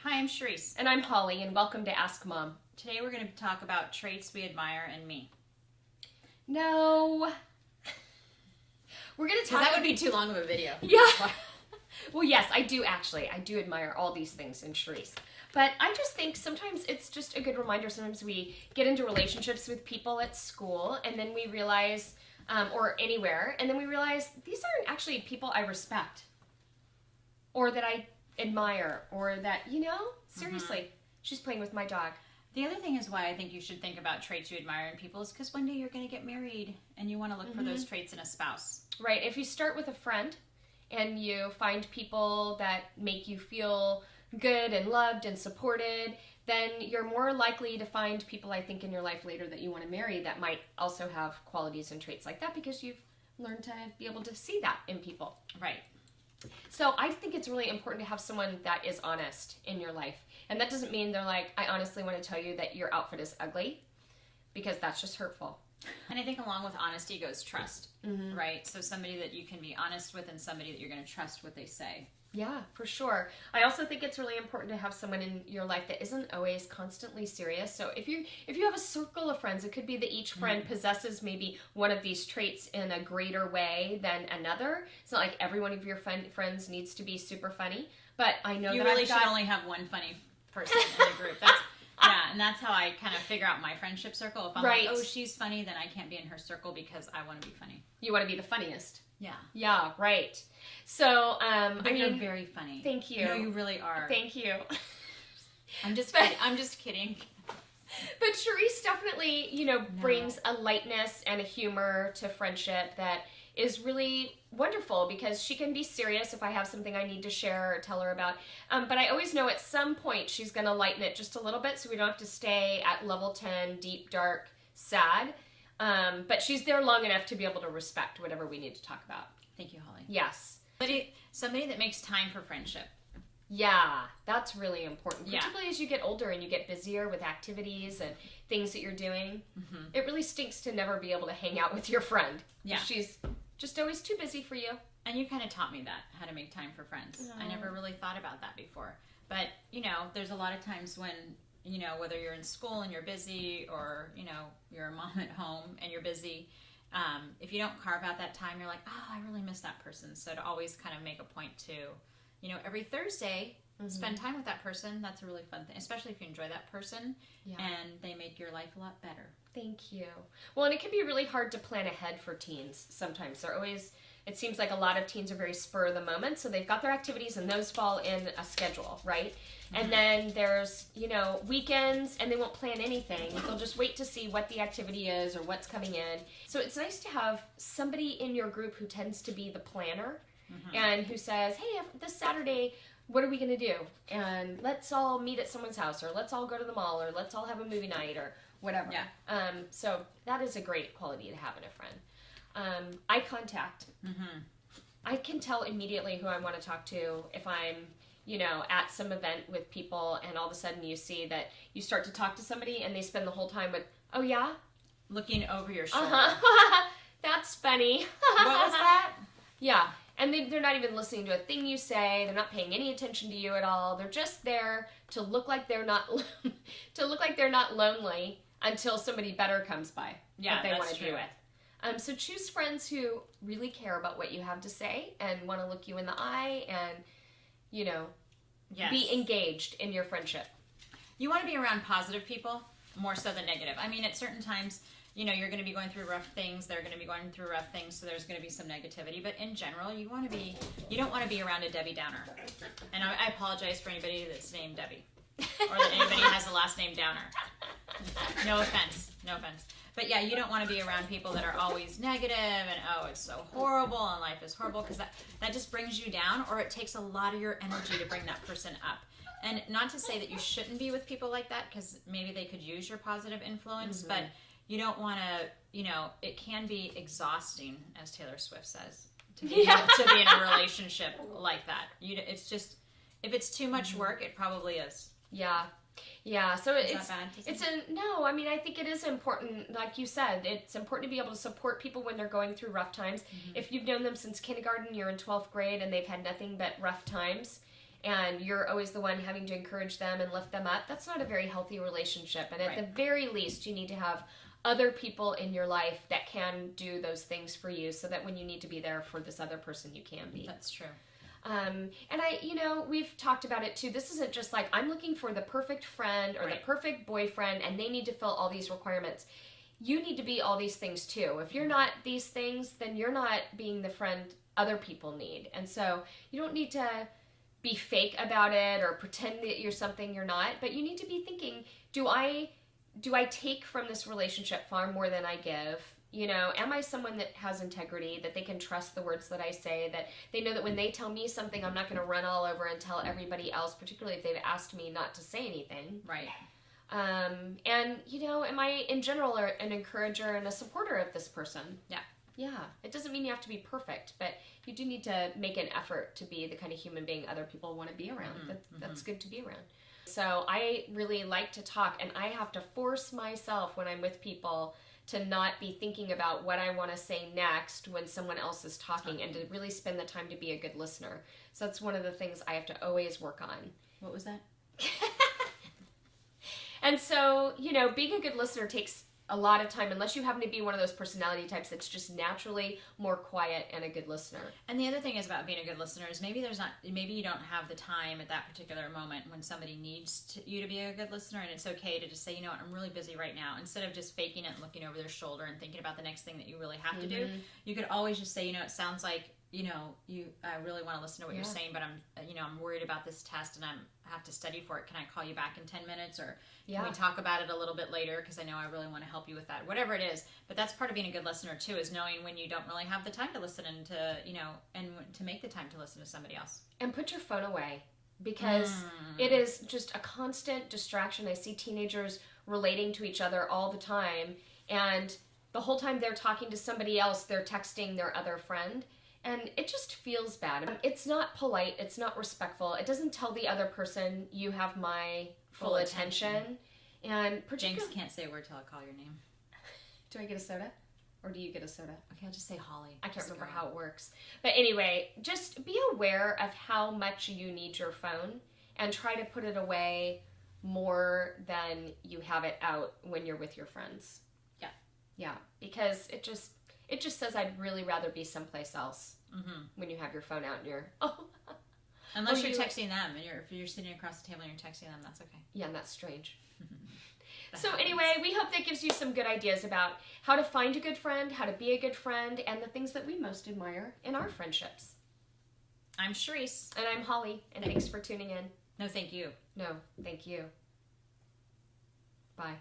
Hi, I'm Charisse. And I'm Holly, and welcome to Ask Mom. Today we're going to talk about traits we admire in me. No. We're going to talk... Because that would be too long of a video. Yeah. Well, yes, I do actually. I do admire all these things in Charisse. But I just think sometimes it's just a good reminder. Sometimes we get into relationships with people at school, and then we realize, or anywhere, and then we realize these aren't actually people I respect. Or that I admire, or that, seriously, she's playing with my dog. The other thing is why I think you should think about traits you admire in people is because one day you're going to get married and you want to look for those traits in a spouse. Right. If you start with a friend and you find people that make you feel good and loved and supported, then you're more likely to find people, I think, in your life later that you want to marry that might also have qualities and traits like that because you've learned to be able to see that in people. Right. So I think it's really important to have someone that is honest in your life. And that doesn't mean they're like, I honestly want to tell you that your outfit is ugly, because that's just hurtful. And I think along with honesty goes trust, right? So somebody that you can be honest with and somebody that you're going to trust what they say. Yeah, for sure. I also think it's really important to have someone in your life that isn't always constantly serious. So if you have a circle of friends, it could be that each friend possesses maybe one of these traits in a greater way than another. It's not like every one of your friends needs to be super funny, but I know you that really should only have one funny person in the group. And that's how I kind of figure out my friendship circle. If I'm like, oh, she's funny, then I can't be in her circle because I want to be funny. You want to be the funniest. Yeah. Yeah, right. So, but you're very funny. Thank you. No, you really are. Thank you. I'm just kidding. But Charisse definitely, brings a lightness and a humor to friendship that is really wonderful because she can be serious if I have something I need to share or tell her about. But I always know at some point she's going to lighten it just a little bit so we don't have to stay at level 10, deep, dark, sad. But she's there long enough to be able to respect whatever we need to talk about. Thank you, Holly. Yes. Somebody that makes time for friendship. Yeah, that's really important. Particularly as you get older and you get busier with activities and things that you're doing. It really stinks to never be able to hang out with your friend. Yeah. She's just always too busy for you. And you kind of taught me that, how to make time for friends. I never really thought about that before. But, there's a lot of times when, whether you're in school and you're busy or, you're a mom at home and you're busy, if you don't carve out that time, you're like, oh, I really miss that person. So to always kind of make a point to, every Thursday, spend time with that person. That's a really fun thing, especially if you enjoy that person and they make your life a lot better. Thank you. Well, and it can be really hard to plan ahead for teens sometimes. It seems like a lot of teens are very spur of the moment, so they've got their activities and those fall in a schedule, right? And then there's, weekends and they won't plan anything. They'll just wait to see what the activity is or what's coming in. So it's nice to have somebody in your group who tends to be the planner and who says, hey, this Saturday, what are we going to do? And let's all meet at someone's house, or let's all go to the mall, or let's all have a movie night, or whatever. Yeah. So that is a great quality to have in a friend. Eye contact. I can tell immediately who I want to talk to if I'm, at some event with people and all of a sudden you see that you start to talk to somebody and they spend the whole time with, oh yeah? Looking over your shoulder. That's funny. What was that? Yeah. And they're not even listening to a thing you say. They're not paying any attention to you at all. They're just there to look like they're not lonely until somebody better comes by that they want to be with. So choose friends who really care about what you have to say and want to look you in the eye and, be engaged in your friendship. You want to be around positive people more so than negative. I mean, at certain times, you're going to be going through rough things. They're going to be going through rough things, so there's going to be some negativity. But in general, you don't want to be around a Debbie Downer. And I apologize for anybody that's named Debbie or that anybody has the last name Downer. No offense. But yeah, you don't want to be around people that are always negative and, oh, it's so horrible and life is horrible, because that just brings you down, or it takes a lot of your energy to bring that person up. And not to say that you shouldn't be with people like that, because maybe they could use your positive influence, but you don't want to, it can be exhausting, as Taylor Swift says, to be in a relationship like that. It's just, if it's too much work, it probably is. Yeah. Yeah, so I think it is important, like you said, it's important to be able to support people when they're going through rough times. If you've known them since kindergarten, you're in 12th grade, and they've had nothing but rough times, and you're always the one having to encourage them and lift them up, that's not a very healthy relationship. And at Right. the very least, you need to have other people in your life that can do those things for you, so that when you need to be there for this other person, you can be. That's true. And we've talked about it too. This isn't just like, I'm looking for the perfect friend or the Right. perfect boyfriend and they need to fill all these requirements. You need to be all these things too. If you're not these things, then you're not being the friend other people need. And so you don't need to be fake about it or pretend that you're something you're not, but you need to be thinking, do I take from this relationship far more than I give? Am I someone that has integrity, that they can trust the words that I say, that they know that when they tell me something, I'm not going to run all over and tell everybody else, particularly if they've asked me not to say anything. Right. Am I in general an encourager and a supporter of this person? Yeah. Yeah. It doesn't mean you have to be perfect, but you do need to make an effort to be the kind of human being other people want to be around. That's good to be around. So I really like to talk, and I have to force myself when I'm with people to not be thinking about what I want to say next when someone else is talking, and to really spend the time to be a good listener. So that's one of the things I have to always work on. What was that? And so, being a good listener takes a lot of time, unless you happen to be one of those personality types that's just naturally more quiet and a good listener. And the other thing is about being a good listener is maybe you don't have the time at that particular moment when somebody needs you to be a good listener, and it's okay to just say, you know what, I'm really busy right now, instead of just faking it and looking over their shoulder and thinking about the next thing that you really have to do. You could always just say, it sounds like, I really want to listen to what you're saying, but I'm worried about this test and I have to study for it. Can I call you back in 10 minutes, or can we talk about it a little bit later, because I know I really want to help you with that, whatever it is. But that's part of being a good listener too, is knowing when you don't really have the time to listen, and to make the time to listen to somebody else. And put your phone away, because it is just a constant distraction. I see teenagers relating to each other all the time, and the whole time they're talking to somebody else, they're texting their other friend. And it just feels bad. It's not polite. It's not respectful. It doesn't tell the other person, you have my full attention. And James can't say a word till I call your name. Do I get a soda? Or do you get a soda? Okay, I'll just say Holly. I can't remember how it works. But anyway, just be aware of how much you need your phone, and try to put it away more than you have it out when you're with your friends. Yeah. Yeah, because it just says I'd really rather be someplace else when you have your phone out and you're, Unless you're texting them, and if you're sitting across the table and you're texting them, that's okay. Yeah, and that's strange. So anyway, we hope that gives you some good ideas about how to find a good friend, how to be a good friend, and the things that we most admire in our friendships. I'm Charisse. And I'm Holly, and thanks for tuning in. No, thank you. No, thank you. Bye.